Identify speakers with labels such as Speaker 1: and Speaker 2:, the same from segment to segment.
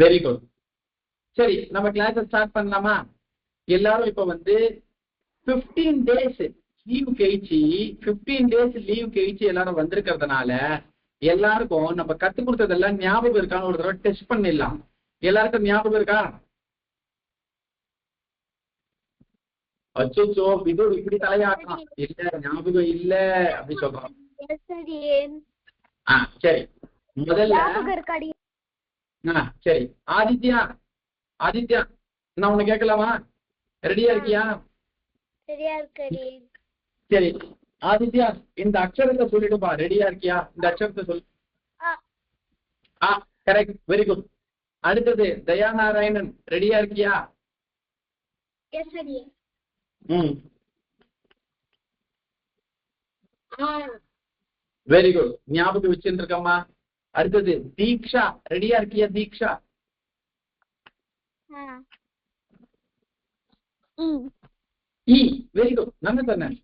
Speaker 1: Very good. சரி, நம்ம class start பண்ணலாமா? எல்லாரும் இப்ப 15 டேஸ் லீவ் கழிச்சு 15 டேஸ் லீவ் கழிச்சு எல்லாரும் வந்திருக்கிறதுனால எல்லாருக்கும் நம்ம கத்து கொடுத்ததெல்லாம் ஞாபகம் இருக்கான்னு ஒரு தடவை டெஸ்ட் பண்ணிடலாம். எல்லாருக்கும் ஞாபகம் இருக்கா? அச்சோ விதுர் இப்படி தலையாட்டான். இல்ல ஞாபகம் இல்ல அப்படி சொல்றான். சரி, முதல்ல சரி ஆதித்யா, ஆதித்யா நான் உன்னை கேட்கலாமா? ரெடியா இருக்கியா? சரி ஆதித்யா, இந்த அக்ஷரத்தை சொல்லிடுப்பா. ரெடியா இருக்கியா? இந்த அக்ஷரத்தை சொல்லு. Correct, very good. அடுத்தது தயாநாராயணன், ரெடியா இருக்கியா? வெரி குட், ஞாபகம் வச்சுட்டு இருக்கம்மா. அடுத்தது தீக்ஷா, ரெடியா இருக்கியா? தீக்ஷா வெரி குட், நல்லா சொன்னேன்.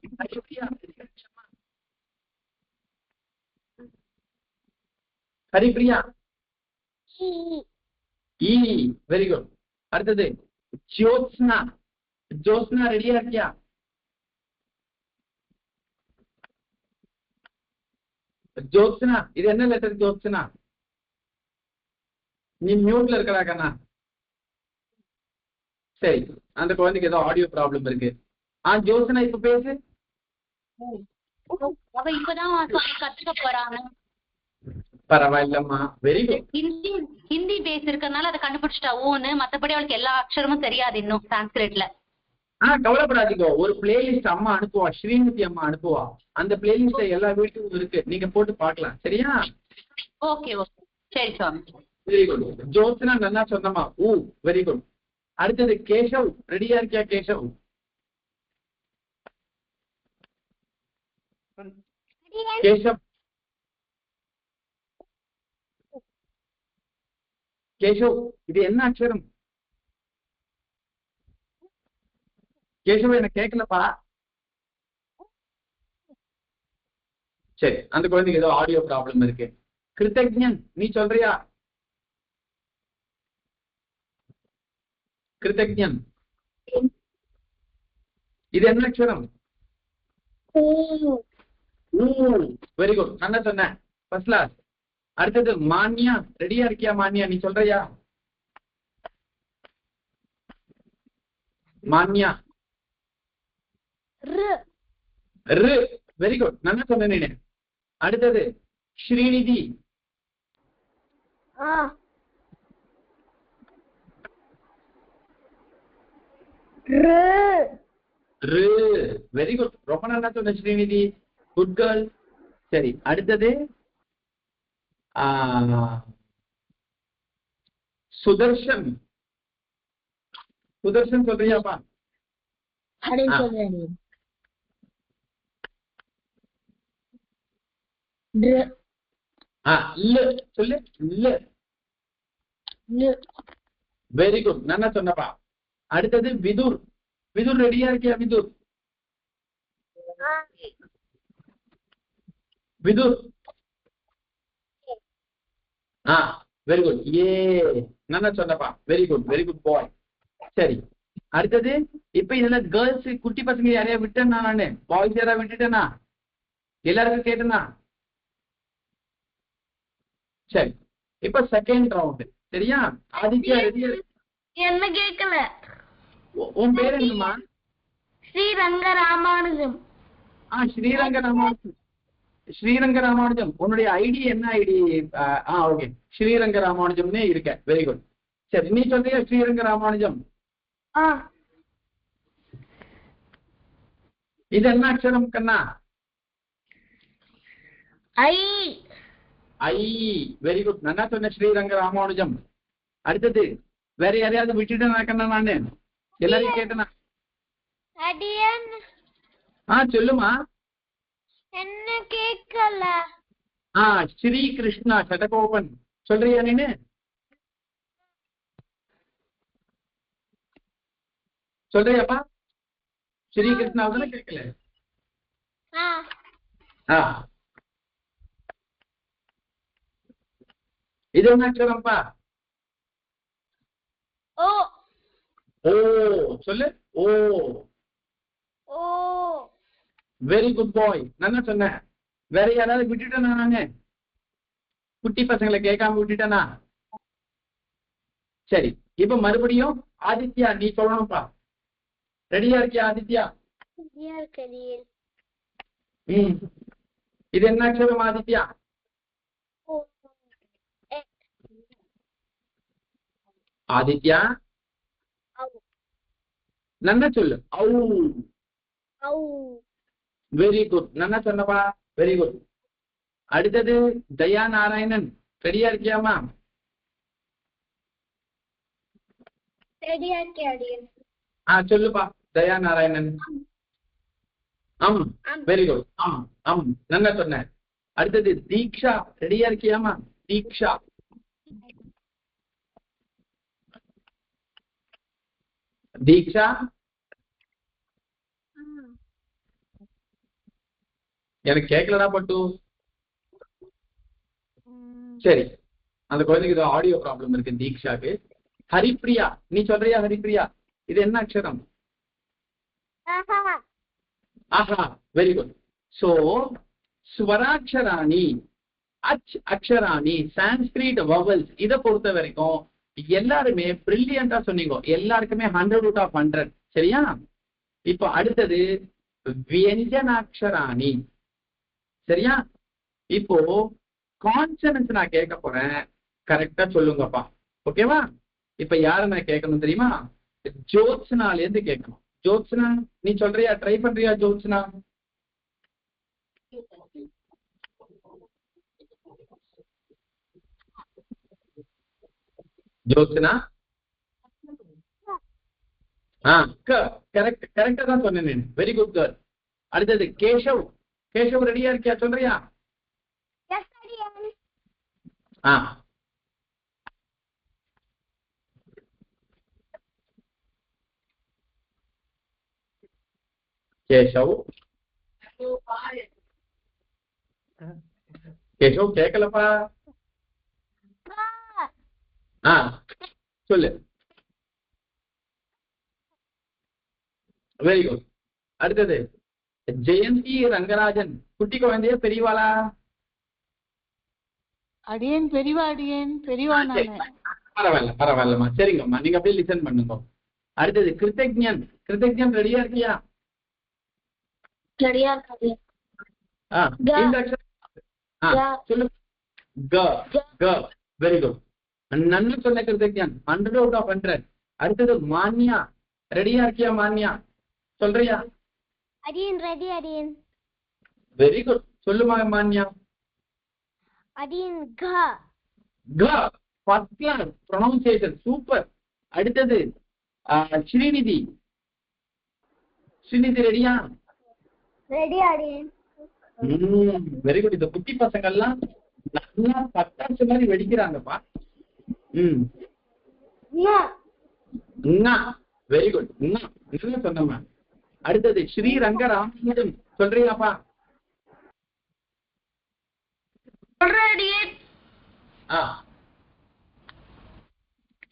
Speaker 1: Haripriya very good. அடுத்தது ஜோத்ஸ்னா, ஜோத்ஸ்னா ரெடியா இருக்கியா? ஜோத்ஸ்னா இது என்ன லெட்டர்? ஜோத்ஸ்னா நீ மியூட்ல இருக்கடா கண்ணா. சரி, அந்த குழந்தைக்கு ஏதோ ஆடியோ ப்ராப்ளம் இருக்கு. ஜோத்ஸ்னா இப்ப பேசு.
Speaker 2: இப்பதான் கத்துக்க போறாங்க.
Speaker 1: பரவாயில்லம்மா, வெரி குட்.
Speaker 2: ஹிந்தி பேஸ் இருக்கறனால அதை கண்டுபிடிச்சிட்டா ஓன்னு. மத்தபடி அவளுக்கு எல்லா அக்ஷரமும் தெரியாது இன்னும் சான்ஸ்கிரிட்ல.
Speaker 1: கவலைப்படாதீங்க, ஒரு பிளேலிஸ்ட் அம்மா அனுப்புவா, ஸ்ரீமதி அம்மா அனுப்புவா. அந்த பிளேலிஸ்ட்ல எல்லா வீட்டுக்கும் இருக்கு, நீங்க போட்டு பார்க்கலாம். சரியா?
Speaker 2: ஓகே ஓகே, சரி சுவாமி.
Speaker 1: Very good. ஜோத்ஸ்னா நல்லா சொன்னமா. Very good. அடுத்தது கேஷவ், ரெடியா இருக்கியா? கேஷவ் கேஷவ் கேஷவ் இது என்ன அக்ஷரம்? கேஷவ் எனக்கு கேட்கலப்பா. சரி, அந்த குழந்தைக்கு ஏதோ ஆடியோ ப்ராப்ளம் இருக்கு. கிருத்தஜ்ஞன், நீ சொல்றியா? கிருத்தஜ்ஞன் இது என்ன அக்ஷரம்? வெரி குட், நல்லா சொன்ன, ஃபர்ஸ்ட் கிளாஸ். அடுத்தது மான்யா, ரெடியா இருக்கியா? மான்யா நீ சொல்றியா? மான்யா வெரி குட், நல்லா சொன்ன நீ. அடுத்தது ஸ்ரீநிதி. வெரி குட், ரொம்ப நல்லா சொன்ன ஸ்ரீநிதி, குட் கேர்ள். சரி, அடுத்தது சுதர்ஷன். சுதர்ஷன் சொல்றியாப்பா? சொல்லு. வெரி குட், நல்லா சொன்னப்பா. அடுத்தது விதுர். விதுர் ரெடியா இருக்கியா? விதுர் விதுர் வெரி குட், நல்லா சொன்னப்பா. வெரி குட், வெரி குட் பாய். சரி, அடுத்தது இப்ப இதுல கேர்ள்ஸ் குட்டி பசங்க யாரையா விட்டேன்னா? நானு பாய்ஸ் யாரா விட்டுட்டேனா? எல்லாருக்கும் கேட்டேனா? சரி, இப்ப செகண்ட் ரவுண்ட். சரியா? ஆதித்யா ரெடியா?
Speaker 3: என்ன கேட்கல.
Speaker 1: உன் பேர் என்னம்மா?
Speaker 3: ஸ்ரீரங்க ராமானுஜம்.
Speaker 1: ஸ்ரீரங்க ராமானுஜம். ஸ்ரீரங்க ராமானுஜம், உன்னுடைய ஐடி என்ன ஐடி? ஓகே, ஸ்ரீரங்க ராமானுஜம்னே இருக்க. Very good. சரி, நீ சொல்றியா ஸ்ரீரங்க ராமானுஜம்? இது என்ன அக்ஷரம் கண்ணா? ஐ வெரி குட், நல்லா சொன்ன ஸ்ரீரங்க ராமானுஜம். அடுத்தது வேற யாரையாவது விட்டுட்டேனா கண்ணா? நானு எல்லாரையும் கேட்டேனா? சொல்லுமா.
Speaker 3: என்ன கேட்கல.
Speaker 1: ஸ்ரீ கிருஷ்ணா சடகோபன் சொல்றியா நீனு? சொல்றியாப்பா? ஸ்ரீ கிருஷ்ணா தானே கேட்கல. இது என்ன அக்ஷரம்ப்பா? ஓ சொல்லு. ஓ
Speaker 3: ஓ
Speaker 1: வெரி குட் பாய். நான் தான் சொன்னேன். வேற யாராவது விட்டுட்டேனா நானு? குட்டி பசங்களை கேட்காம விட்டுட்டேனா? சரி, இப்ப மறுபடியும் ஆதித்யா நீ சொல்லணும்ப்பா. ரெடியா இருக்கியா ஆதித்யா?
Speaker 3: கரியல்.
Speaker 1: இது என்ன அக்ஷரம் ஆதித்யா? ஆதித்யா நன்னா சொல்லு. Very good. நன்னா சொன்னப்பா. Very good. அடுத்தது தயா நாராயணன். ரெடியா இருக்கியாமா? சொல்லுப்பா தயா நாராயணன். Very good. நல்லா சொன்ன. அடுத்தது தீக்ஷா. ரெடியா இருக்கியாமா? தீக்ஷா. தீக்ஷா எனக்கு கேட்கலடா பட்டு. சரி, அந்த குழந்தைக்கு ஆடியோ ப்ராப்ளம் இருக்கு தீக்ஷாக்கு. ஹரிப்ரியா நீ சொல்றியா? ஹரிப்ரியா இது என்ன அக்ஷரம்? ஆஹா, வெரி குட். சோ ஸ்வராட்சராணி, அக்ஷராணி, சான்ஸ்கிரிட் வவல்ஸ் இதை பொறுத்த வரைக்கும் எல்லாருமே பிரில்லியண்டா சொன்னீங்க. எல்லாருக்குமே 100/100. சரியா? இப்போ அடுத்தது வியஞ்சனாட்சராணி. சரியா? இப்போ கான்சனன்ஸ் நான் கேட்க போறேன், கரெக்டா சொல்லுங்கப்பா. ஓகேவா? இப்ப யார நான் கேட்கணும் தெரியுமா? ஜோத்ஸ்னால இருந்து கேட்கணும். ஜோத்ஸ்னா நீ சொல்றியா? ட்ரை பண்றியா ஜோத்ஸ்னா? ஜோத்ஸ்னா கரெக்டா தான் சொன்னேன். Very good girl. அடுத்தது கேஷவ். கேஷவ் ரெடியா இருக்கியா? சொல்றியா? கேஷவ். கேஷவ் கேட்கலப்பா. சொல்லு. Very good. அடுத்தது ஜெயந்தி ரங்கராஜன். குட்டி குழந்தைய பெரியவாளா?
Speaker 4: அடியேன் பெரியவா. அடியேன் பெரியவா.
Speaker 1: பரவாயில்ல பரவாயில்லம்மா. சரிங்கம்மா, நீங்க அப்படியே லிசன் பண்ணுங்க. அடுத்தது கிருத்தஜ்ஞன். கிருத்தஜ்ஞன் ரெடியா இருக்கியா? இந்த அக்ஷரம் சொல்லு. Very good. நன்னு சொன்ன கிருத்தஜ்ஞன். 100/100. அடுத்தது மான்யா. ரெடியா இருக்கியா மான்யா? சொல்றியா? Very good. சொல்லுமா Manya? First class pronunciation, super. அடுத்தது ஸ்ரீநிதி. ஸ்ரீநிதி ரெடியா? Very good. இந்த குட்டி பசங்க எல்லாம் நல்லா பட்டாசு மாதிரி வெடிக்கிறாங்கப்பா. Very good. என்ன சொன்னமா? அடுத்தது ஸ்ரீரங்க ராமானுஜம். சொல்றீங்கப்பா?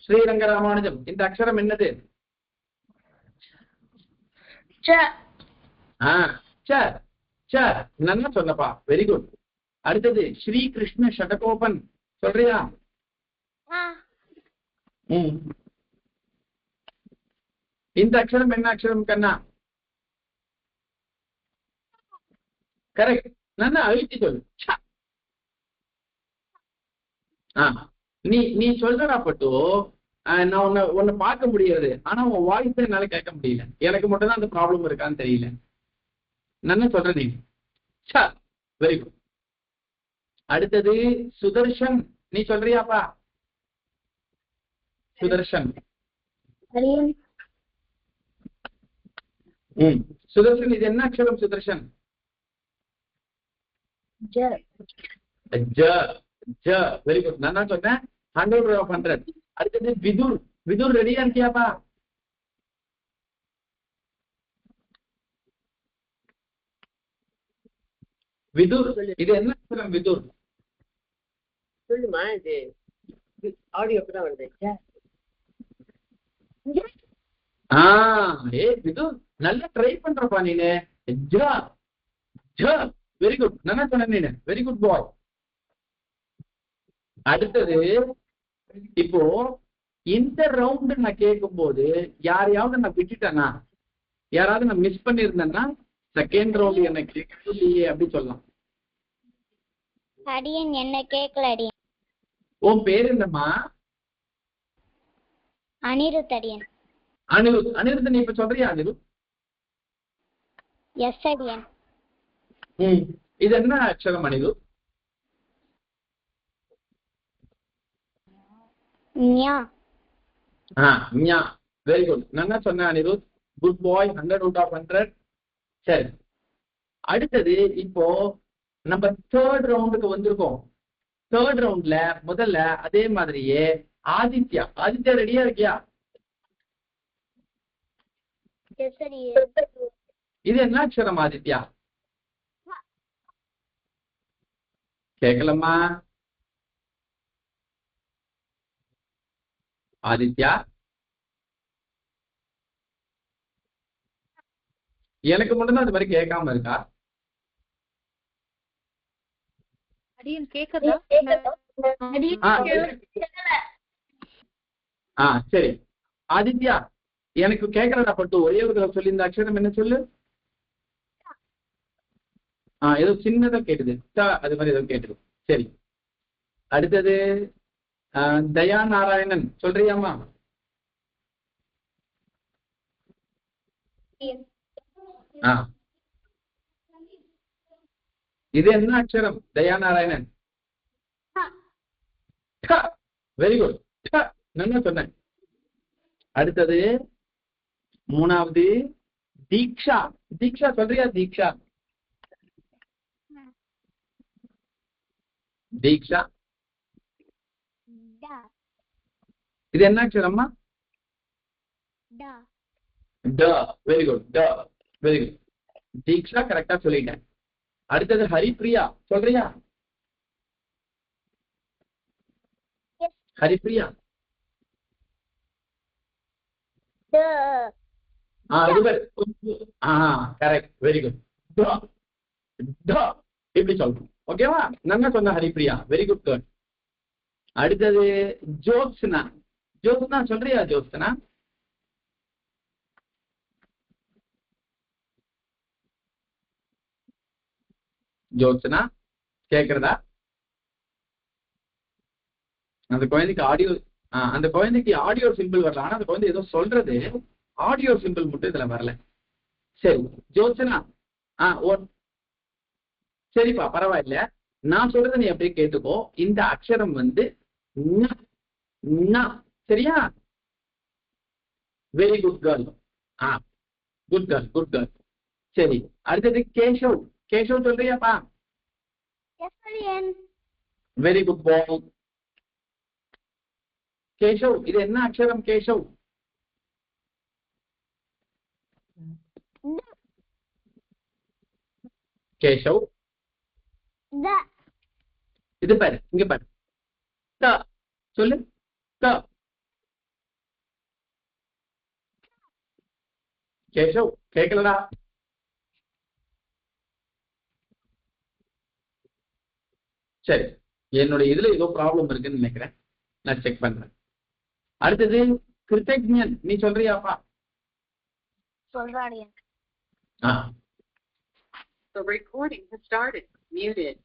Speaker 1: ஸ்ரீரங்க ராமானுஜம் இந்த அக்ஷரம் என்னது? நல்லா சொன்னப்பா. Very good. அடுத்தது ஸ்ரீ கிருஷ்ண ஷடகோபன். சொல்றியா? இந்த அக்ஷரம் என்ன அக்ஷரம் கண்ணா? கரெக்ட். நல்லா அழுத்தி சொல்லு. நீ சொல்றா பட்டு. நான் உன்னை பார்க்க முடியாது, ஆனா உன் வாய்ஸ் என்னால கேட்க முடியல. எனக்கு மட்டும் தான் அந்த ப்ராப்ளம் இருக்கான்னு தெரியல. நான் சொல்றேன் நீ. Very good. அடுத்தது சுதர்ஷன். நீ சொல்றியாப்பா? சுதர்ஷன். சுதர்ஷன் இது என்ன அக்ஷரம்? Sudarshan very good. நான் தான் சொன்னேன் 100/100. அடுத்தது விதுர். விதுர் ரெடியா இருக்கியாப்பா? விதுர் இது என்ன அக்ஷரம்? விதுர்
Speaker 5: சொல்லுமா? இது ஆடியோ தான் வருது.
Speaker 1: இது நல்லா ட்ரை பண்றப்பா நீனு. வெரி குட், நல்லா சொன்ன நீனு, வெரி குட் பாய். அடுத்தது இப்போ இந்த ரவுண்ட் நான் கேட்கும் போது யாரையாவது நான் விட்டுட்டேன்னா, யாராவது நான் மிஸ் பண்ணிருந்தேன்னா செகண்ட் ரவுண்ட் என்ன கேட்கவே இல்லையே அப்படி சொல்லலாம்.
Speaker 3: அடியன் என்ன கேட்கல அடியன்.
Speaker 1: உன் பேர் என்னம்மா?
Speaker 3: அனிருத் அடியன்.
Speaker 1: அனிருத் நீ இப்ப சொல்றியா அனிருத்?
Speaker 3: எஸ் அடியன்.
Speaker 1: இது என்ன அக்ஷரம் அனிருத்?
Speaker 3: ஞா.
Speaker 1: ஞா, வெரி குட், நல்லா சொன்ன Anirudh, good bye, 100 out of 100. சரி, அடுத்தது இப்போ நம்ம தேர்ட் ரவுண்டுக்கு வந்திருக்கோம். தேர்ட் ரவுண்ட்ல முதல்ல அதே மாதிரியே ஆதித்யா ரெடியா இருக்கியா?
Speaker 3: எஸ் அடியன்.
Speaker 1: இது என்ன அக்ஷரம் ஆதித்யா? கேட்கலம்மா ஆதித்யா. எனக்கு மட்டும்தான் அது மாதிரி கேட்காம இருக்கா?
Speaker 4: அடியன் கேக்குதா?
Speaker 1: சரி ஆதித்யா, எனக்கு கேட்கறதா பட்டு ஒரே ஒரு தடவை சொல்லி, இந்த அக்ஷரம் என்ன சொல்லு? ஏதோ சின்னதா கேட்டுது, அது மாதிரி ஏதோ கேட்டுது. சரி, அடுத்தது தயா நாராயணன், சொல்றியாமா? இது என்ன அக்ஷரம் தயா நாராயணன்? வெரி குட், நல்லா சொன்னேன். அடுத்தது மூணாவது தீக்ஷா. சொல்றியா தீக்ஷா? இது என்ன அக்ஷரம்மா? வெரி குட், வெரி குட், தீக்ஷா கரெக்டா சொல்லிட்டேன். அடுத்தது ஹரிப்ரியா, சொல்றியா? ஹரிப்ரியா? கரெக்ட், வெரி குட், எப்படி சொல்றோம், ஓகேவா? நல்லா சொன்ன ஹரிப்ரியா, வெரி குட் கேர்ள். அடுத்தது ஜோத்ஸ்னா. சொல்றியா ஜோத்ஸ்னா? ஜோத்ஸ்னா கேக்குறதா? அந்த குழந்தைக்கு ஆடியோ சிம்பிள் வரல, ஆனா அந்த குழந்தை ஏதோ சொல்றது, ஆடியோ சிம்பிள் மட்டும் இதுல வரல. சரி ஜோத்ஸ்னா, சரிப்பா பரவாயில்ல, நான் சொல்றதை நீ அப்படியே கேட்டுக்கோ. இந்த அக்ஷரம் வந்து சரியா? Very good girl. Good girl. சரி, அடுத்தது கேஷவ். சொல்றியாப்பா? வெரி குட் பாய். கேஷவ், இது என்ன அக்ஷரம் கேஷவ்? கேஷவ், இது பாரு, இங்க பாரு, சொல்லு. கேஷவ் கேட்கலடா. சரி, என்னுடைய இதுல ஏதோ ப்ராப்ளம் இருக்குன்னு நினைக்கிறேன், நான் செக் பண்றேன். அடுத்தது கிருத்தஜ்ஞன், நீ சொல்றியாப்பா?
Speaker 3: சொல்றாடியா?
Speaker 5: The recording has started. Muted.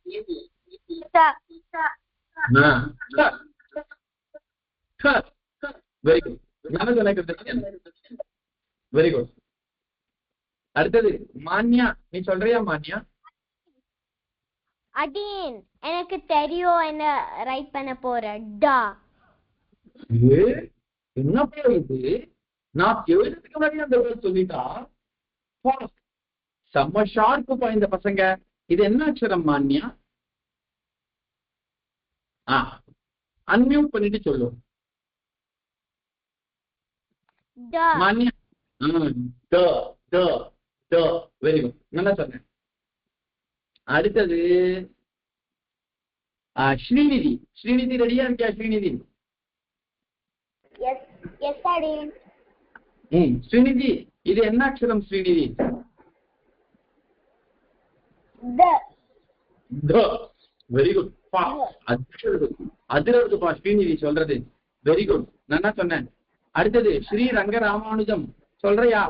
Speaker 1: Very good, நான் சொன்ன கிருத்தஜ்ஞன், வெரி குட். அடுத்தது மான்யா, நீ சொல்றியா மான்யா?
Speaker 3: அடியன் எனக்கு தெரியும், என்ன ரைட் பண்ண போறேன்.
Speaker 1: என்ன இது? நான் எழுதுறதுக்கு முன்னாடி அந்த வேர்ட் சொல்லிட்டா, செம்ம ஷார்ப்புப்பா இந்த பசங்க. இது என்ன அக்ஷரம் மான்யா? அன்மியூட் பண்ணிட்டு சொல்லு மான்யா. வெரி குட், நல்லா சொன்னேன். அடுத்தது ஸ்ரீநிதி ரெடியா இருக்கியா? ஸ்ரீநிதி, ஸ்ரீநிதி இது என்ன அக்ஷரம் ஸ்ரீநிதி? வெரி குட் பா. அதிரவுதுப்பா ஸ்ரீநிதி சொல்றது. வெரி குட், நான் சொன்னேன். அடுத்தது ஸ்ரீ ரங்க ராமானுஜம் சொல்றியா?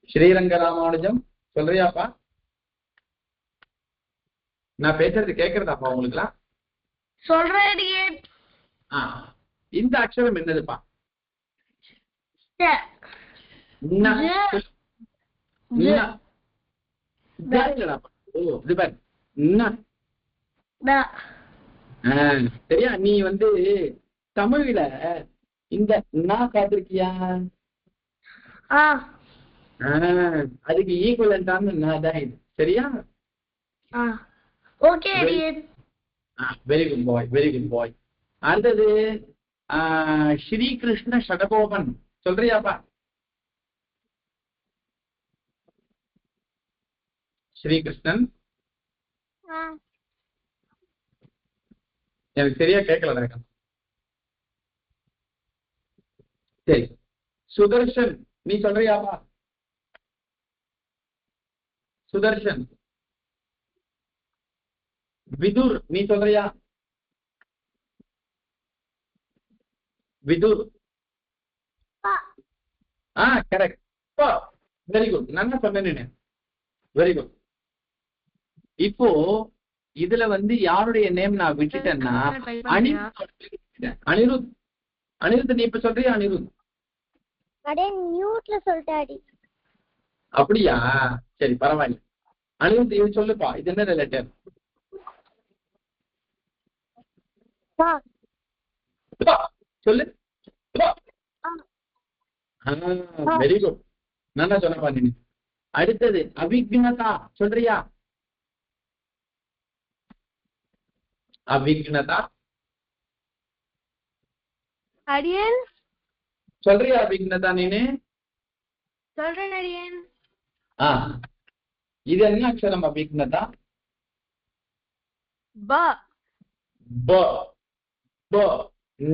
Speaker 1: ஸ்ரீரங்க ராமானுஜம் சொல்றியாப்பா? நான் பேசுறது கேக்குறதாப்பா உங்களுக்குலாம்?
Speaker 3: சொல்றேன்.
Speaker 1: இந்த அக்ஷரம் என்னதுப்பா? சரியா? நீ வந்து தமிழ்ல இந்த பார்த்திருக்கியா? அதுக்கு ஈக்குவலண்டான தான் இது. சரியா?
Speaker 3: Okay
Speaker 1: very good boy, very good பாய். அடுத்தது ஸ்ரீகிருஷ்ண ஷடகோபன் சொல்றியாப்பா? ஸ்ரீகிருஷ்ணன் எனக்கு சரியா கேட்கல. சரி, சுதர்ஷன் நீ சொல்றியாப்பா? சுதர்ஷன். விதுர் நீ சொல்றியா? விதுர். கரெக்ட். வெரி குட், நல்லா சொன்னேன். Very good. இப்போ இதுல வந்து யாருடைய நேம் நான் விட்டுட்டேன்னா அனிருத். அனிருத் நீ இப்ப சொல்றியா? அனிருத்
Speaker 3: மியூட்ல சொல்லிட்டாடி.
Speaker 1: அப்படியா? சரி பரவாயில்ல. அனிருத் இது சொல்லுப்பா, இது என்ன லெட்டர்? சொல்லு. வெரி குட், நல்லா சொன்னப்பா நீ. அடுத்தது அவிக்னதா சொல்றியா? அவிக்னதா
Speaker 3: அடியன்
Speaker 1: சொல்றியா? அவிக்னதா நீனு
Speaker 3: சொல்றேன் அடியன்.
Speaker 1: இது என்ன அக்ஷரம் அவிக்னதா?
Speaker 3: ப.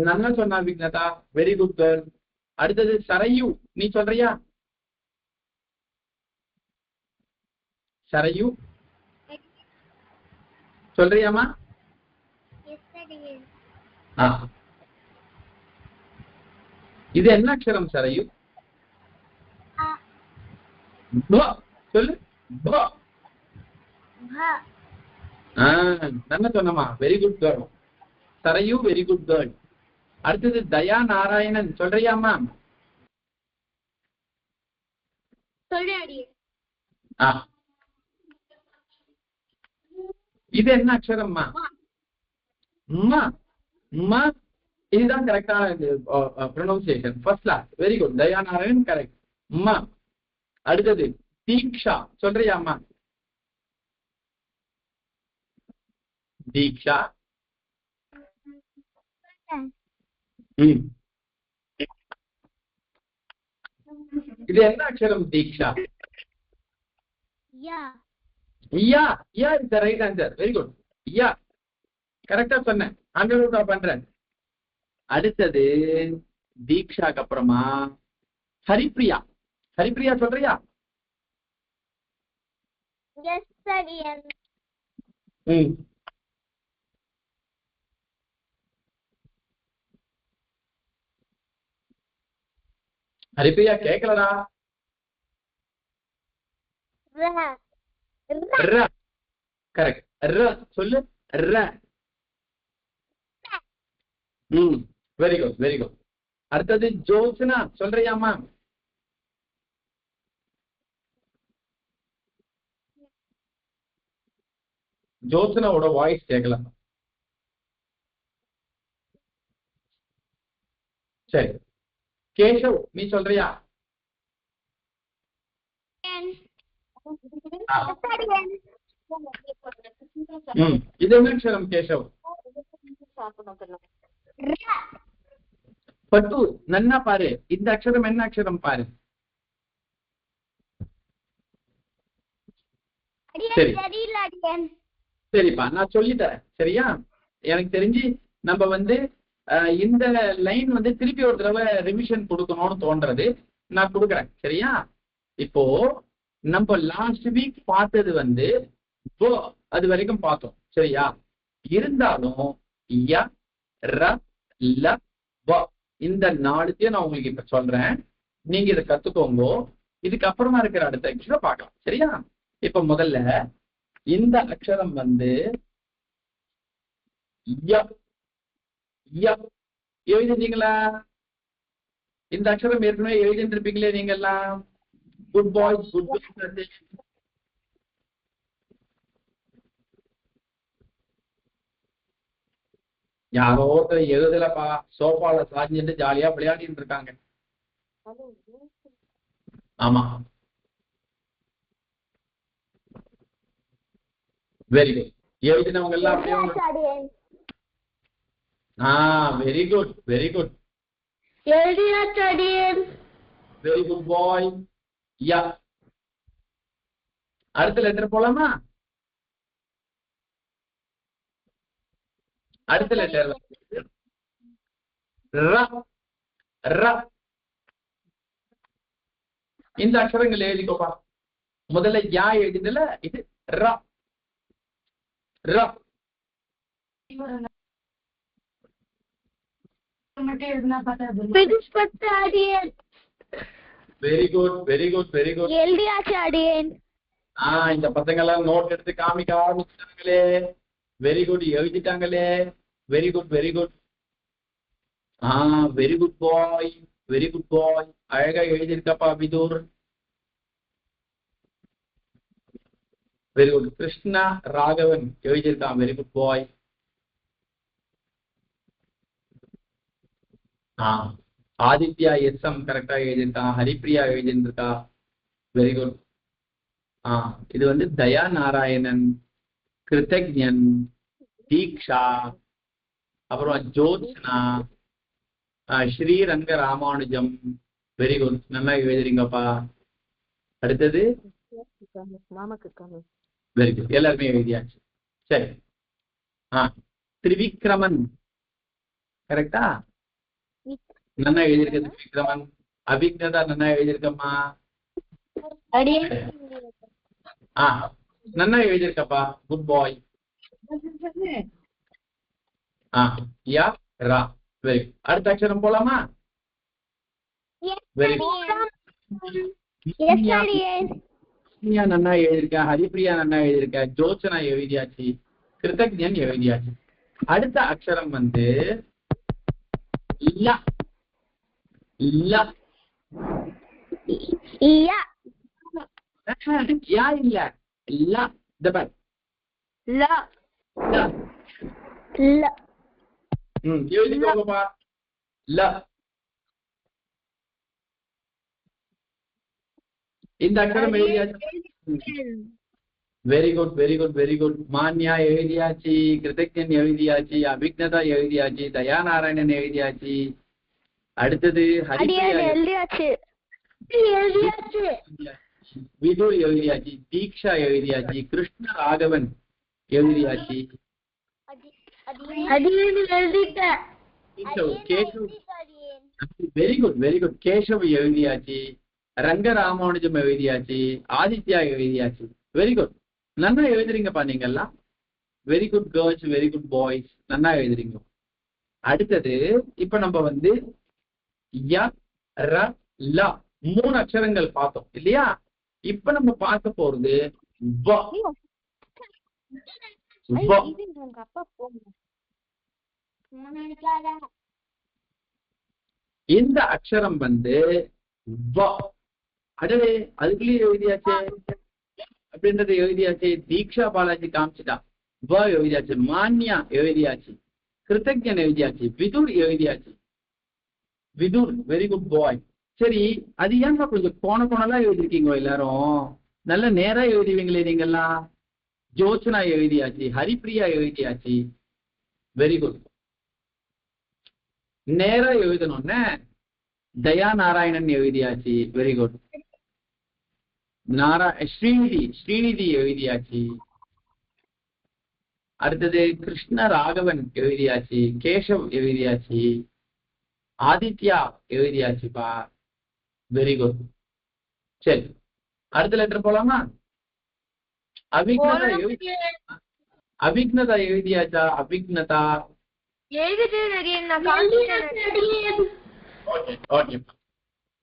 Speaker 1: நல்லா சொன்ன அவிக்னதா. Very good girl. அடுத்தது சரையு நீ சொல்றியா? சரையு சொல்றியாமா? இது என்ன அக்ஷரம் சரையு? சொல்லு. நல்லா சொன்னமா. Very good girl. Sarayu very good girl. அடுத்தது தயா நாராயணன் சொல்றியாமா? இது என்ன அக்ஷரம்மா? இதுதான் கரெக்டான pronunciation. First class. Very good. Daya Narayanan correct. அடுத்தது தீக்ஷா சொல்றியாமா? தீக்ஷா. இது என்ன அக்ஷரம் Diksha? Yeah is the right answer. Very good. Yeah கரெக்டா சொன்னேன். 100 பண்றேன். அடுத்தது தீக்ஷாக்கு அப்புறமா ஹரிப்ரியா. ஹரிப்ரியா சொல்றியா? ஹரிப்ரியா கேட்கலடா. கரெக்ட். சொல்லு. Very good, very good. அடுத்தது ஜோத்ஸ்னா சொல்றியாமா? ஜோத்ஸ்னாவோட வாய்ஸ் கேட்கலாம். சரி, கேஷவ் நீ சொல்றியா? இது என்ன அக்ஷரம் கேஷவ்? பட்டு நன்னா பாரு. இந்த அக்ஷரம் என்ன அக்ஷரம் பாரு. சரி சரிப்பா, நான் சொல்லி தரேன். சரியா? எனக்கு தெரிஞ்சு நம்ம வந்து இந்த லைன் வந்து திருப்பி ஒரு தடவை ரிவிஷன் கொடுக்கணும்னு தோன்றது, நான் கொடுக்குறேன். சரியா? இப்போ நம்ம லாஸ்ட் வீக் பார்த்தது வந்து அது வரைக்கும் பார்த்தோம். சரியா? இருந்தாலும் ய ர ல வ இந்த 4த்தையும் நான் உங்களுக்கு இப்ப சொல்றேன். நீங்க இதை கத்துக்கோங்க. இதுக்கப்புறமா இருக்கிற அடுத்த அக்ஷரம் பார்க்கலாம். சரியா? இப்ப முதல்ல இந்த அக்ஷரம் வந்து எழுதிட்டீங்களா? இந்த அக்ஷரம் ஏற்கனவே எழுதிட்டு இருப்பீங்களே நீங்க எல்லாம். Good boys, good boys. யாரோ ஒருத்தர் எழுதலப்பா, சோஃபால சாஞ்சிட்டு ஜாலியா விளையாடிட்டு இருக்காங்க. ஆமா, வெரி குட். எழுதினவங்க எல்லாம் அப்படியே. Very good, very good, very good boy. Yeah, அடுத்த லெட்டர் போலாமா? அடுத்த லெட்டர் இந்த அக்ஷரங்கள் எழுதிக்கோப்பா. முதல்ல யா எழுதினல, இது ர. Very good, very good, very good. இந்த பசங்க எல்லாம் நோட் எடுத்து காமிக்க ஆரம்பிச்சிட்டாங்களே. வெரி குட், எழுதிட்டாங்களே. Very good, very good. Very good boy, very good boy. அழகா எழுதியிருக்காப்பா விதூர். Very good. கிருஷ்ணா ராகவன் எழுதியிருக்கான். Very good boy. Aditya SM கரெக்டா எழுதியிருக்கான். ஹரிப்ரியா எழுதியிருக்கா. Very good. இது வந்து தயா நாராயணன், கிருத்தஜன், தீக்ஷா, அப்புறம் ஜோத்ஸ்னா, ஸ்ரீரங்க ராமானுஜம். வெரி குட், நல்லா எழுதுறீங்கப்பா. அடுத்தது வெரி குட், எல்லாருமே எழுதியாச்சு. சரி. திரிவிக்ரமன் கரெக்டா? நல்லா எழுதியிருக்க திரிவிக்ரமன். அபிக்னதா நல்லா எழுதியிருக்கம்மா. நல்லா எழுதியிருக்கப்பா. Good boy. யா ரா. Very good. அடுத்த அக்ஷரம் போலாமா? Very good. நன்னா எழுதியிருக்கா. ஹரிப்ரியா நன்னா எழுதியிருக்கா. ஜோத்சனா எழுதியாச்சு. கிருத்தஜன் எழுதியாச்சு. அடுத்த அக்ஷரம் வந்து ல. ல. யா இல்ல, ல. தபர் ல. ல. எழுதிக்கோங்கப்பா. ல. இந்த அக்ஷரம் எழுதியாச்சு. Very good, very good, very good. Manya எழுதியாச்சு. கிருத்தஜன் எழுதியாச்சு. அபிக்னதா எழுதியாச்சு. தயாநாராயணன் எழுதியாச்சு. அடுத்தது ஹரிப்ரியா எழுதியாச்சு. விதுர் எழுதியாச்சு. தீக்ஷா எழுதியாச்சு. கிருஷ்ண ராகவன் எழுதியாச்சு. Very good, very good. Keshav எழுதியாச்சு. ரங்க ராமானுஜம் எழுதியாச்சு. ஆதித்யா எழுதியாச்சு. வெரி குட், நல்லா எழுதுறீங்கப்பா நீங்க எல்லாம். Very good girls, very good boys, நல்லா எழுதுறீங்க. அடுத்தது இப்ப நம்ம வந்து ய ர ல 3 அக்ஷரங்கள் பார்த்தோம் இல்லையா? இப்ப நம்ம பார்க்க போறது வ. இந்த அக்ஷரம் வந்து வ. அடே, அதுக்குள்ளேயே எழுதியாச்சு அப்படின்றது எழுதியாச்சு. தீக்ஷா பாலாஜி காமிச்சிட்டா. வ எழுதியாச்சு. மான்யா எழுதியாச்சு. கிருத்தஜன் எழுதியாச்சு. விதுர் எழுதியாச்சு. விதுர், வெரி குட் பாய். சரி, அது ஏன்பா கொஞ்சம் கோணலாம் எழுதிருக்கீங்க எல்லாரும்? நல்ல நேரா எழுதுவீங்களே நீங்கெல்லாம். ஜோத்சனா எழுதியாச்சு. ஹரிப்ரியா எழுதியாச்சு. Very good. நேரா எழுதணும்னு தயா நாராயணன் எழுதியாச்சு. Very good. ஸ்ரீநிதி எழுதியாச்சு. அடுத்தது கிருஷ்ண ராகவன் எழுதியாச்சு, கேசவ் எழுதியாச்சு, ஆதித்யா எழுதியாச்சுப்பா. Very good. சரி, அடுத்த லெட்டர் போலாமா? அபிக்னதா அபிக்னதா எழுதியாச்சா? Abhignatha okay,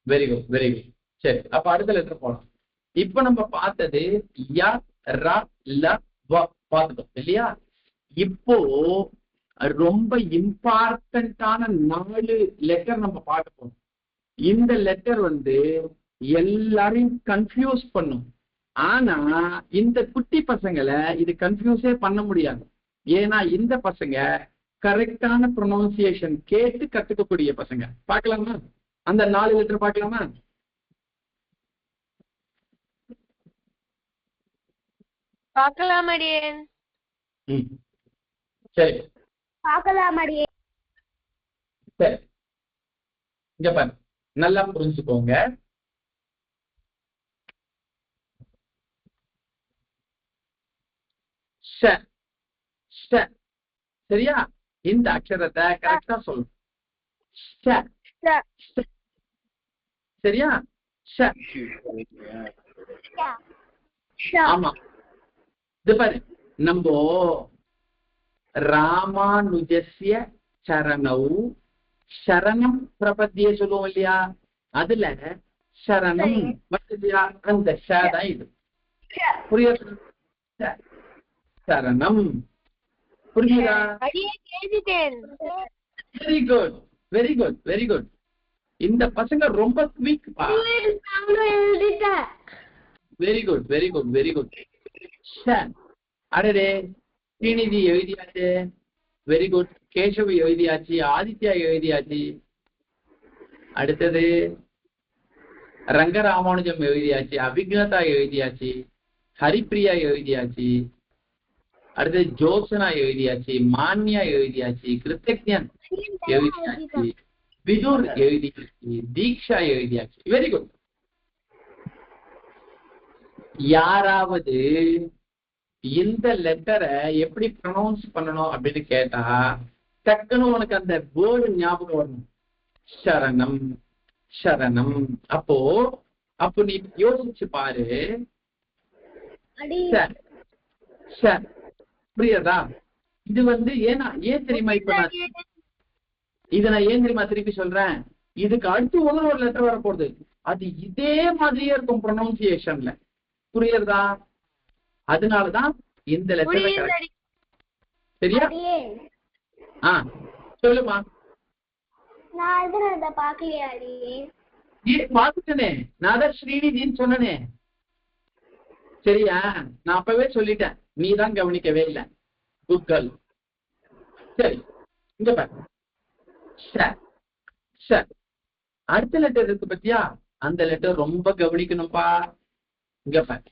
Speaker 1: very good very good. சரி, அப்ப அடுத்த லெட்டர் போலாம். இப்ப நம்ம பார்த்தது ய ர ல வ பார்த்துட்டோம் இல்லையா? இப்போ ரொம்ப இம்பார்ட்டன்டான 4 லெட்டர் நம்ம பார்க்க போறோம். இந்த லெட்டர் வந்து எல்லாரையும் கன்ஃபியூஸ் பண்ணும். ஆனா இந்த குட்டி பசங்களை இது கன்ஃபியூஸே பண்ண முடியாது. ஏன்னா இந்த பசங்க கரெக்டான ப்ரொனவுன்சியேஷன் கேட்டு கத்துக்கக்கூடிய பசங்க. பார்க்கலாமா? அந்த 4 லெட்டர் பார்க்கலாமா?
Speaker 4: பார்க்கலாம் அடியேன்.
Speaker 1: சரி
Speaker 3: பார்க்கலாம் அடியே.
Speaker 1: சரி, இங்க பாரு, நல்லா புரிஞ்சுக்கோங்க. சரியா? இந்த அக்ஷரத்தை கரெக்டா சொல்லு. சரியா? ஆமா, இது பாரு, நம்ம ராமானுஜஸ்ய சரணௌ சரணம் பிரபத்திய சொல்லுவோம் இல்லையா? அதுல சரணம் அந்த ஷதான் இது. புரியுது? சரணம் புரியுதா? Very good very good very good. இந்த பசங்க ரொம்ப குவிக் பா. Very good very good very good. அடரே, ஸ்ரீநிதி எழுதியாச்சு, வெரி குட். கேசவ் எழுதியாச்சு, ஆதித்யா எழுதியாச்சு. அடுத்தது ரங்கராமானுஜம் எழுதியாச்சு, அபிக்னதா எழுதியாச்சு, ஹரிப்பிரியா எழுதியாச்சு. அடுத்தது ஜோத்சனா எழுதியாச்சு, மான்யா எழுதியாச்சு, கிருத்தஜன் எழுதியாச்சு, விதுர் எழுதியாச்சு, தீக்ஷா எழுதியாச்சு. Very good. யாராவது இந்த லெட்டரை எப்படி ப்ரொனவுன்ஸ் பண்ணணும் அப்படின்னு கேட்டா டக்குன்னு உனக்கு அந்த வேர்டு ஞாபகம் வரணும். சரணம் சரணம். அப்போ நீ யோசிச்சு பாரு. புரியுதா? இது வந்து ஏன் தெரியுமா? இப்ப நான் ஏன் தெரியுமா திருப்பி சொல்றேன்? இதுக்கு அடுத்து ஒரு லெட்டர் வர போகுது, அது இதே மாதிரியே இருக்கும் ப்ரொனவுன்சியேஷன்ல. புரியுறதா? அதனாலதான் இந்த லெட்டர். சரியா? சொல்லுமா.
Speaker 3: நான் பாக்கலையாடி?
Speaker 1: பாத்துட்டேனே, நான் தான் ஸ்ரீநிதின்னு சொன்னனே. சரியா? நான் அப்பவே சொல்லிட்டேன், நீ தான் கவனிக்கவே இல்லை. குட். சரி, இங்க பாரு. அடுத்த லெட்டர் இருக்கு பத்தியா? அந்த லெட்டர் ரொம்ப கவனிக்கணும்பா. இங்க பாரு.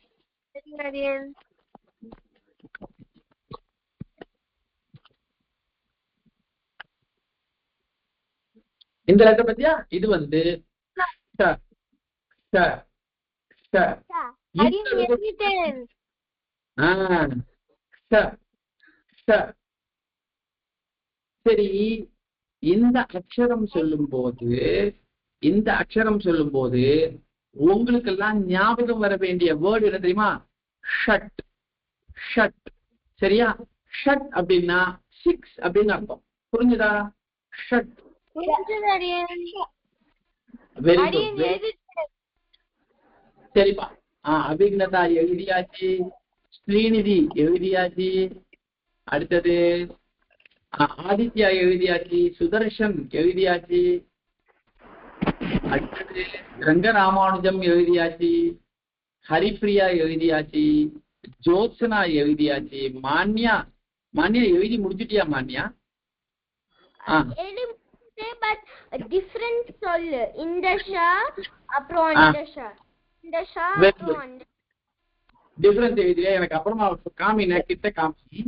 Speaker 1: இந்த லெட்டர் பத்தியா? இது வந்து சரி, இந்த அக்ஷரம் சொல்லும் போது உங்களுக்கு எல்லாம் ஞாபகம் வர வேண்டிய வேர்டு என்ன தெரியுமா? ஷட். ஷட். சரியா? ஷட் அப்படின்னா 6 அப்படின்னு அர்த்தம். புரிஞ்சுதா? ஷட். Very good. சரிப்பா. அபிக்னதா எழுதியாச்சு, ஸ்ரீநிதி எழுதியாச்சு, அடுத்தது ஆதித்யா எழுதியாச்சு, சுதர்ஷன் எழுதியாச்சு, அடுத்தது ரங்கராமானுஜம் எழுதியாச்சு, ஹரிப்பிரியா எழுதியாச்சு, ஜோத்சனா எழுதியாச்சு, மான்யா எழுதி முடிச்சுட்டியா? மான்யா
Speaker 3: டிஃபரண்ட் சொல்லு. இந்த ஷா அப்புறம்
Speaker 1: டிஃபரன்ஸ் எழுதியா? எனக்கு அப்புறமா காமி, கிட்ட காமி,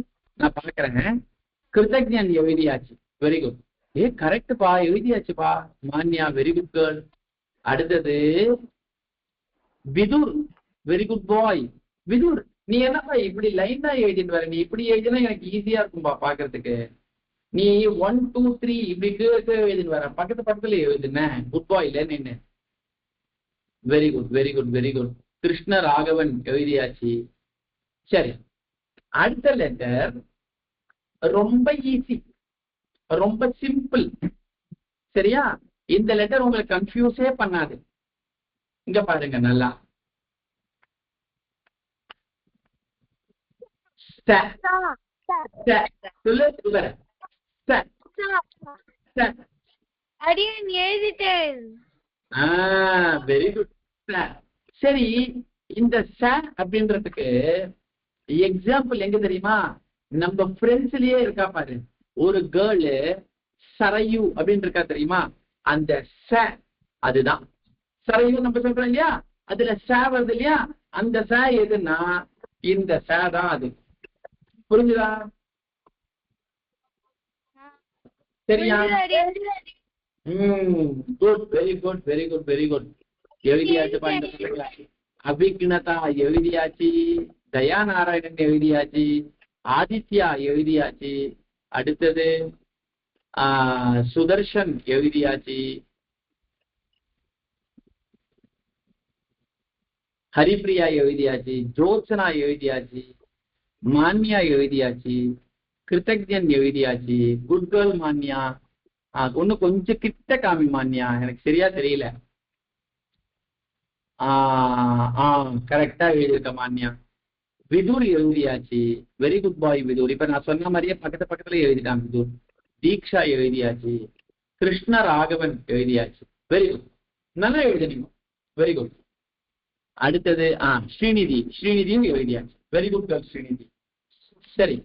Speaker 1: நான் பாக்குறேன். கிருத்தஜன் எழுதியாச்சு. Very good. கரெக்ட்பா, எழுதியாச்சுப்பா. Manya, very good girl. அடுத்தது Vidur. Very good boy. Vidur நீ என்னப்பா இப்படி லைன் தான் எழுதிட்டு வர, நீ இப்படி எழுதினா எனக்கு ஈஸியா இருக்கும்பா பாக்குறதுக்கு. நீ 1 2 3 இப்படி எழுதிட்டு வர, பக்கத்துல எழுதுன குட் பாய்ல நின்னு. Very good very good very good. Krishna Raghavan எழுதியாச்சு. சரி, அடுத்த லெட்டர் ரொம்ப ஈஸி, ரொம்ப சிம்பிள். சரியா? இந்த லெட்டர் உங்களுக்கு கன்ஃபியூஸே பண்ணாது. இங்க பாருங்க நல்லா. சொல்லு.
Speaker 4: அடியன் எழுதிட்டேன்.
Speaker 1: Very good. சரி, இந்த ச அப்படின்றதுக்கு எக்ஸாம்பிள் எங்க தெரியுமா? நம்ம ஃப்ரெண்ட்ஸ்லயே இருக்கா பாரு, ஒரு கேர்ள் சரையு அப்படின்னு இருக்கா தெரியுமா? அந்த ச அதுதான் சரையு நம்ம சொல்றோம் இல்லையா, அதுல ச வருது இல்லையா, அந்த ச எதுன்னா இந்த ச தான் அது. புரிஞ்சுதா? சரியா? Good, very good very good very good. எழுதியாச்சு பாருங்க. அபிக்னதா எழுதியாச்சு, தயாநாராயணன் எழுதியாச்சு, ஆதித்யா எழுதியாச்சு, அடுத்தது சுதர்ஷன் எழுதியாச்சு, ஹரிப்ரியா எழுதியாச்சு, ஜோத்சனா எழுதியாச்சு, மான்யா எழுதியாச்சு, கிருத்தஜன் எழுதியாச்சு. Good girl Manya. ஒண்ணு கொஞ்சம் கிட்ட காமி மான்யா, எனக்கு சரியா தெரியல. கரெக்டா எழுதியிருக்க மான்யா. விதுர் எழுதியாச்சு, வெரி குட் பாய் விதுர். இப்ப நான் சொன்ன மாதிரியே பக்கத்துல எழுதிட்டான் விதுர். தீக்ஷா எழுதியாச்சு, கிருஷ்ண ராகவன் எழுதியாச்சு. வெரி குட், நல்லா எழுதினீங்க. Very good. அடுத்தது ஸ்ரீநிதியும் எழுதியாச்சு. Very good girl Srinidhi. சரி,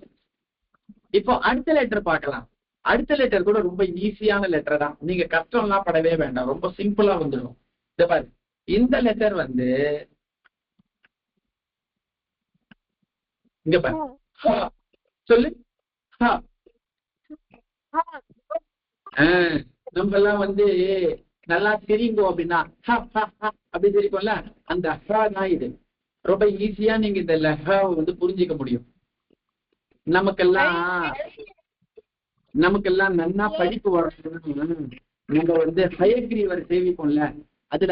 Speaker 1: இப்போ அடுத்த லெட்டர் பார்க்கலாம். அடுத்த லெட்டர் கூட ரொம்ப ஈஸியான லெட்டர் தான், நீங்க கஷ்டம்லாம் படவே வேண்டாம், ரொம்ப சிம்பிளா வந்துடும். இந்த பாரு, இந்த லெட்டர் வந்து இங்க பாரு, சொல்லு. நம்ம எல்லாம் வந்து நல்லா தெரியுங்கோ அப்படின்னா அப்படி தெரியும்ல, அந்த தான் இது. ரொம்ப ஈஸியா நீங்க இந்த லெஹ வந்து புரிஞ்சிக்க முடியும். நமக்கெல்லாம் நன்னா படிப்பு வரணும்னு நம்ம வந்து ஹயக்ரீவர் சேவிப்போம்ல, அதுல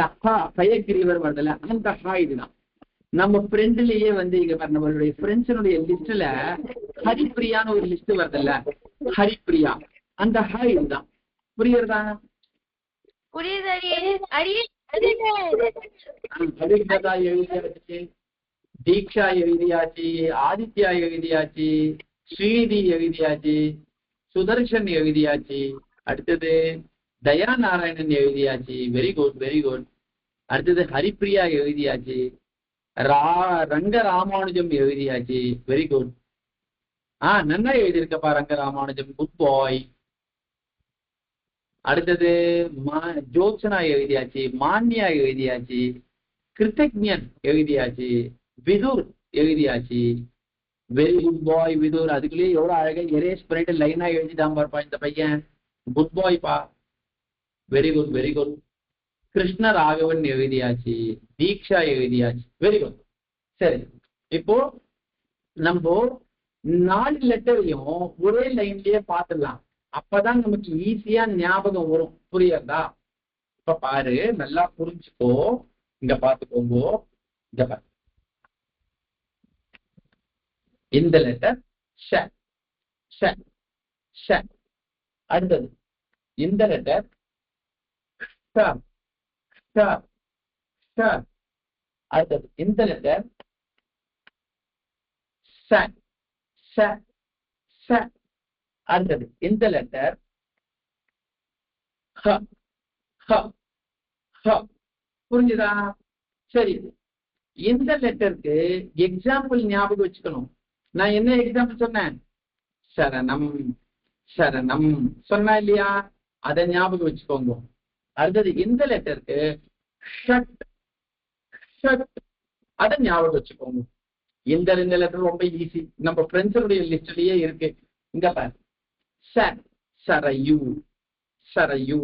Speaker 1: ஹயக்ரீவர் வருதுல, அந்த இதுதான். நம்ம ஃப்ரெண்ட்லயே வந்து இங்க நம்மளுடைய ஃப்ரெண்ட்ஸனுடைய லிஸ்ட்ல ஹரிப்ரியான்னு ஒரு லிஸ்ட் வருதுல்ல, ஹரிப்ரியா, அந்த இதுதான். புரியுறதா? அபிக்னதா எழுதியாச்சு, தீக்ஷா எழுதியாச்சு, ஆதித்யா எழுதியாச்சு, ஸ்ரீநிதி எழுதியாச்சு, சுதர்ஷன் எழுதியாச்சு, அடுத்தது தயாநாராயணன் எழுதியாச்சு. Very good very good. அடுத்தது ஹரிப்ரியா எழுதியாச்சு, ரங்க ராமானுஜம் எழுதியாச்சு. Very good. நன்னா எழுதியிருக்கப்பா ரங்க ராமானுஜம், குட் பாய். அடுத்தது ஜோத்சனா எழுதியாச்சு, மான்யா எழுதியாச்சு, கிருத்தஜன் எழுதியாச்சு, விதுர் எழுதியாச்சு. Very good boy Vidur. அதுக்குள்ளேயே எவ்வளவு அழகா எரேஸ் பண்ணிட்டு லைனா எழுதிதான் பார்ப்பா இந்த பையன். குட் பாய் பா. Very good very good. Krishna Raghavan எழுதியாச்சு, தீக்ஷா எழுதியாச்சு. Very good. சரி, இப்போ நம்ம 4 லெட்டரையும் ஒரே லைன்லயே பார்த்துடலாம், அப்பதான் நமக்கு ஈஸியா ஞாபகம் வரும். புரியுறதா? இப்ப பாரு, நல்லா புரிஞ்சுக்கோ. இங்க பாத்துக்கோங்க. இங்க பாரு, இந்த லெட்டர் ஷ ஷ ஷ. அடுத்தது இந்த லெட்டர் ஷ ஷ ஷ. அடுத்தது இந்த லெட்டர் ச ச ச. அடுத்தது இந்த லெட்டர் ஹ ஹ ஹ. புரிஞ்சுதா? சரி, இந்த லெட்டருக்கு எக்ஸாம்பிள் ஞாபகம் வச்சுக்கணும். நான் என்ன எக்ஸாம்பிள் சொன்னேன்? சரணம் சரணம் சொன்னா இல்லையா, அதை ஞாபகம் வச்சுக்கோங்க. அடுத்தது இந்த லெட்டருக்கு ஷட் ஷட், அதை ஞாபகம் வச்சுக்கோங்க. இந்த 2 லெட்டர் ரொம்ப ஈஸி, நம்ம ஃப்ரெண்ட்ஸுடைய லிஸ்ட்லயே இருக்கு. இங்க பாரு, சரயு சரயு.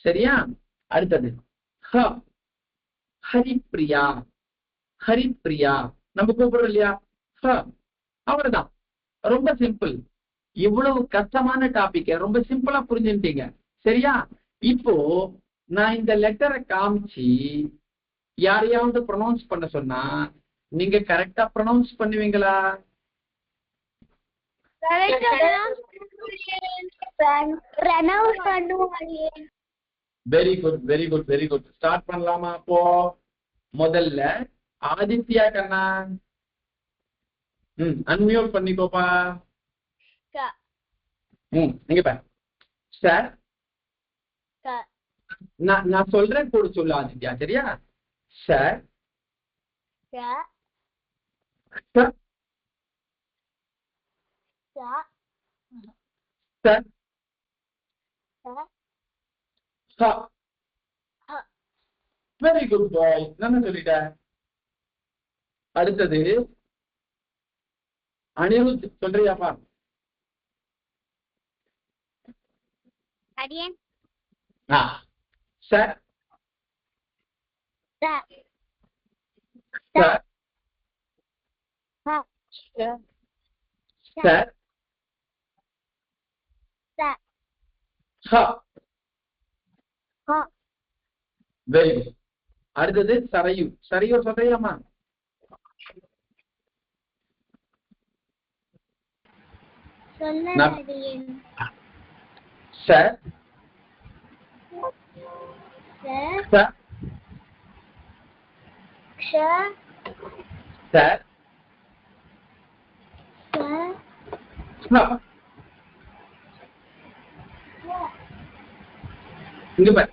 Speaker 1: சரியா? அடுத்தது ஹரிப்ரியா ஹரிப்ரியா. நம்ம கூப்பிடுறோம் இல்லையா, அவ்வளவுதான். ரொம்ப சிம்பிள். இவ்வளவு கஷ்டமான டாபிக் ரொம்ப சிம்பிளா புரிஞ்சுட்டீங்க. சரியா? இப்போ நான் இந்த லெட்டரை காமிச்சு யாரையாவது ப்ரொனவுன்ஸ் பண்ண சொன்னா நீங்க கரெக்டா ப்ரொனவுன்ஸ் பண்ணுவீங்களா? Very good very good very good. Start பண்ணலாமா? அப்போ முதல்ல ஆதித்யா கண்ணா அன்மியூட் பண்ணிக்கோப்பா. நீங்க பாரு சார், நான் சொல்றேன் கூட சொல்லு ஆதித்யா. சரியா? Sir very good boy. நான் சொல்லிட்டேன். அடுத்தது அனிருத் சொல்றியாப்பா?
Speaker 3: அடியன்
Speaker 1: sir sir sir very good. அடுத்தது சரையு. சரையு சொல்றியாமா? சார் சார் சார் இங்க பாரு.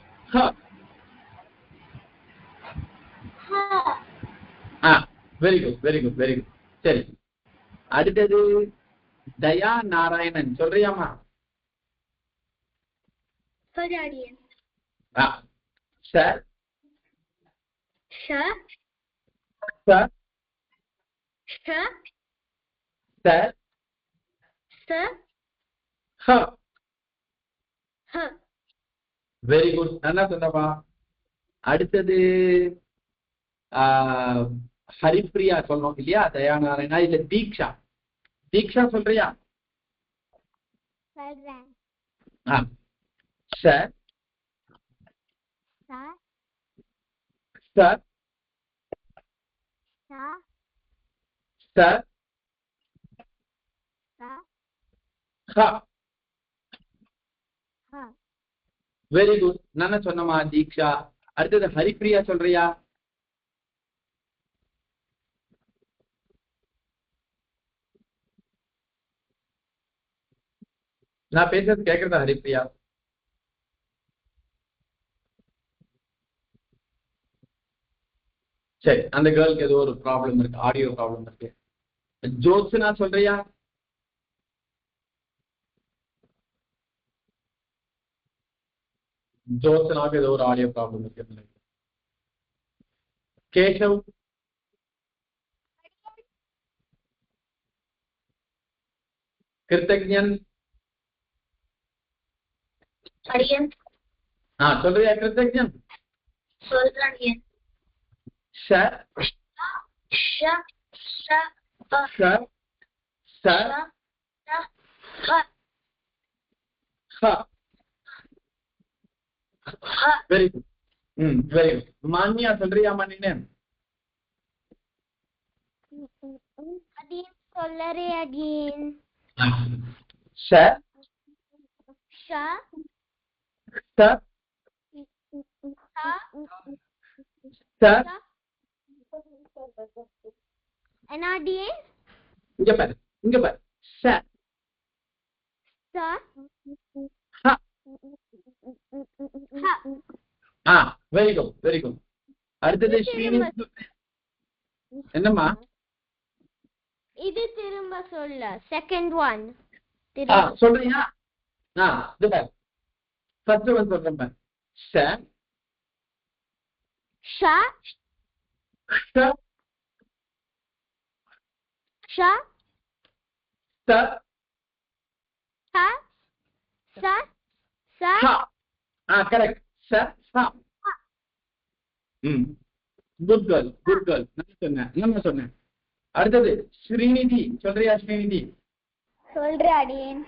Speaker 1: Very good very good very good. சரி, அடுத்தது தயா நாராயணன் சொல்றியாமா? Sir sir sir very good. நல்லா சொன்னப்பா. அடுத்தது ஹரிப்ரியா சொல்லணும் இல்லையா? தயாநாராயணா இல்ல தீக்ஷா? தீக்ஷா சொல்றியா? Sir sir sir very good. நானே சொன்னமா தீக்ஷா. அடுத்தது ஹரிப்ரியா சொல்றியா? நான் பேசுறது கேட்கறதா ஹரிப்ரியா? சரி, அந்த கேர்ளுக்கு ஏதோ ஒரு ப்ராப்ளம் இருக்கு, ஆடியோ ப்ராப்ளம் இருக்கு. ஜோத்ஸ்னா சொல்றியா? ஜோத்ஸ்னாக்கு ஏதோ ஒரு ஆடியோ ப்ராப்ளம் இருக்கு. கேஷவ் கிருத்தஜன் சொல்றியா? Kruthajan sir sir sir very good. Very good. Manya சொல்றியாமா? நீனு
Speaker 3: சொல்லறே அடியன்.
Speaker 1: சார் சார் சார்
Speaker 3: என்ன அடியன்?
Speaker 1: இங்க பாரு, இங்க பாரு. Sir
Speaker 3: sir
Speaker 1: very good very good. அடுத்தது ஸ்ரீனிவாஸ். என்னம்மா?
Speaker 3: இது திரும்ப சொல்ல. செகண்ட் ஒன்
Speaker 1: சொல்றியா? ஃபர்ஸ்ட் ஒன் சொல்றேன். Sir
Speaker 3: sir
Speaker 1: sir
Speaker 3: sir
Speaker 1: sir
Speaker 3: sir sir
Speaker 1: correct. Sir good girl good girl. நான் சொன்னேன். அடுத்தது ஸ்ரீநிதி. சொல்றியா ஸ்ரீநிதி?
Speaker 3: சொல்றேன் அடியேன்.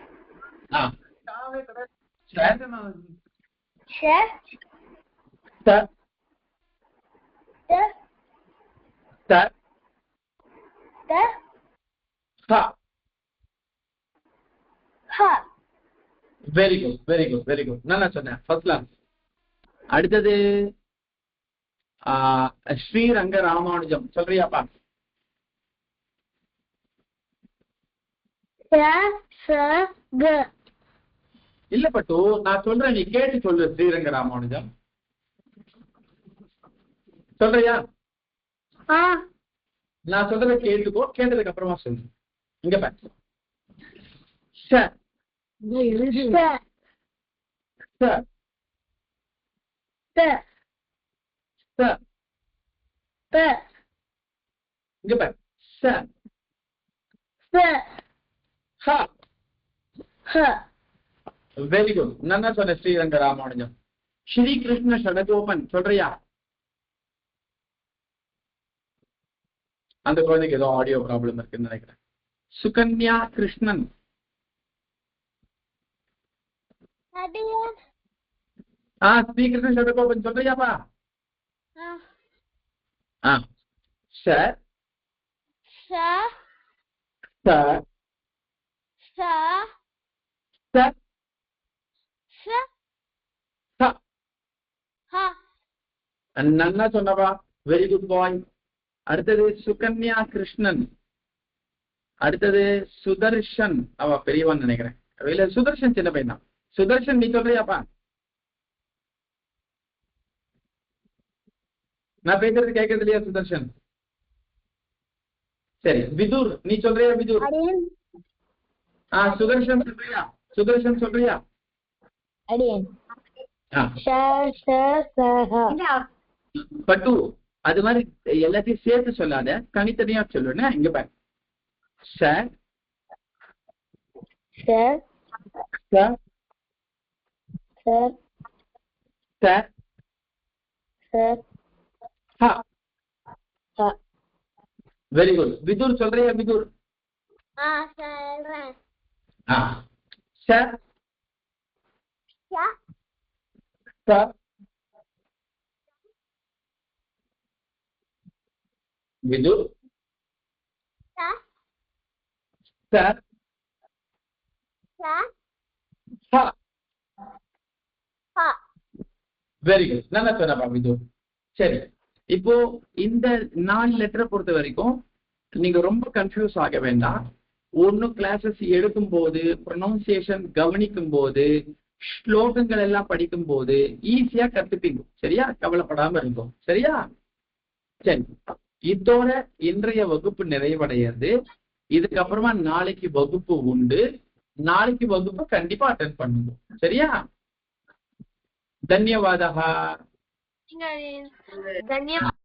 Speaker 1: Very good very good very good, நல்லா சொன்னேன், ஃபர்ஸ்ட் கிளாஸ். அடுத்தது ஸ்ரீரங்க ராமானுஜம். சொல்றியாப்பா? இல்ல பட்டு, நான் சொல்றேன், நீ கேட்டு சொல்லு. ஸ்ரீரங்க ராமானுஜம் சொல்றியா? நான் சொல்றதை கேட்டுக்கோ, கேட்டதுக்கு அப்புறமா சொல்லு. இங்க பாரு. இங்க பாரு. வெரி குட், நல்லா சொன்ன ஸ்ரீரங்க ராமானுஜம். ஸ்ரீ கிருஷ்ண ஷடகோபன். சொல்றியா? அந்த குழந்தைக்கு ஏதோ ஆடியோ ப்ராப்ளம் இருக்குன்னு நினைக்கிறேன். சுகன்யா கிருஷ்ணன். ஸ்ரீ கிருஷ்ண ஷடகோபன். சொல்றியாப்பா? சார் சார் சார் நல்லா சொன்னவா, வெரி குட் பாய். அடுத்தது சுகன்யா கிருஷ்ணன். அடுத்தது சுதர்ஷன். அவ பெரியவான்னு நினைக்கிறேன், இல்ல சுதர்ஷன் சின்ன பையன் தான். சுதர்ஷன் நீ சொல்றியாப்பா? நான் பேசுறது கேட்கறது இல்லையா சுதர்ஷன்? சரி, விதுர் நீ சொல்றியா? விதுர். சுதர்ஷன் சொல்றியா? சுதர்ஷன் சொல்றியா? பட்டு அது மாதிரி எல்லாத்தையும் சேர்த்து சொல்லாத, தனித்தனியா சொல்லுன்னு. இங்க பாரு. Sir sir sir sir sir. Very good. Vidur சொல்றியா? Vidur. Sir sir Vidur sir. Very good, நல்லா சொன்னப்பா விதுர். சரி, இப்போ இந்த 4 லெட்டரை பொறுத்த வரைக்கும் நீங்க ரொம்ப கன்ஃபியூஸ் ஆக வேண்டாம். ஒன்னு கிளாஸஸ் எடுக்கும் போது, ப்ரொனவுன்சியேஷன் கவனிக்கும் போது, ஸ்லோகங்கள் எல்லாம் படிக்கும் போது ஈஸியா கத்துப்பீங்க. சரியா? கவலைப்படாம இருக்கும். சரியா? சரி, இதோட இன்றைய வகுப்பு நிறைவடையாது. இதுக்கப்புறமா நாளைக்கு வகுப்பு உண்டு. நாளைக்கு வகுப்பு கண்டிப்பா அட்டென்ட் பண்ணுங்க. சரியா? தன்யவாதா.
Speaker 4: தன்யவாதம்.